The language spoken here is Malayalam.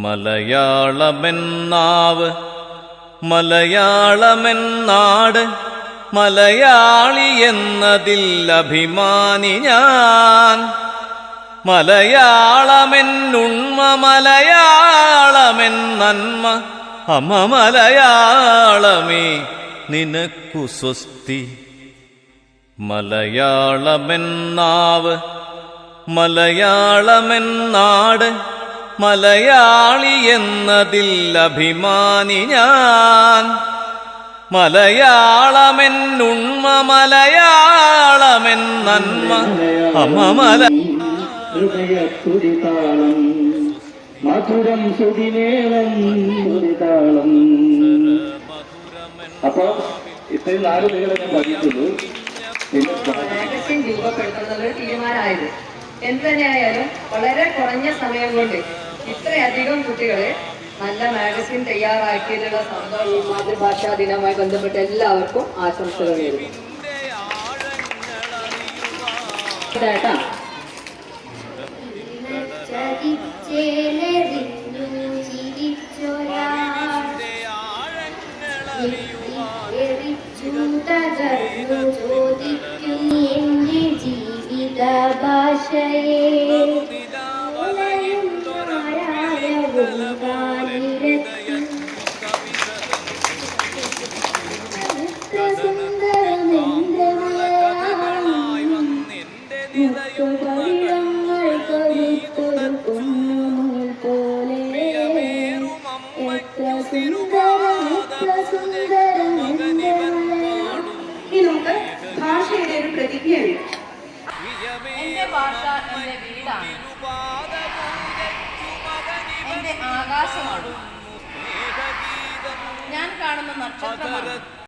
മലയാളമെന്നാവ് മലയാളമെന്നാട് മലയാളി എന്നതിൽ അഭിമാനി ഞാൻ. മലയാളമെന്നുണ്മ മലയാളമെൻ നന്മ അമ മലയാളമേ നിനക്കു സ്വസ്തി. മലയാളമെന്നാവ് മലയാളമെന്നാട് മലയാളി എന്നതിൽ അഭിമാനി ഞാൻ. മലയാളമെന്നുണ്മ മലയാളമെൻ നന്മ അമ ഹൃദയത്തുടിതാളം മധുരം സുടിനേളം തുടിതാളം. അപ്പൊ ഇത്രയും 4 പേരെ ഞാൻ പഠിച്ചുള്ളൂ. രൂപപ്പെടുത്തുന്നത് തീരുമാനമായത് എന്ത് തന്നെയായാലും വളരെ കുറഞ്ഞ സമയം കൊണ്ട് ഇത്രയധികം കുട്ടികളെ നല്ല മാഗസിൻ തയ്യാറാക്കിയതിനുള്ള സന്തോഷം മാതൃഭാഷാ ദിനവുമായി ബന്ധപ്പെട്ട എല്ലാവർക്കും ആശംസകൾ നേരുന്നു. ഇതാട്ടാ ജീവിത ഭാഷയെ നമുക്ക് ഭാഷയുടെ ഒരു പ്രതിജ്ഞയുണ്ട്. എന്റെ ഭാഷ എന്റെ വീടാണ്, എന്റെ ആകാശമാണ്, ഞാൻ കാണുന്ന നക്ഷത്രമാണ്.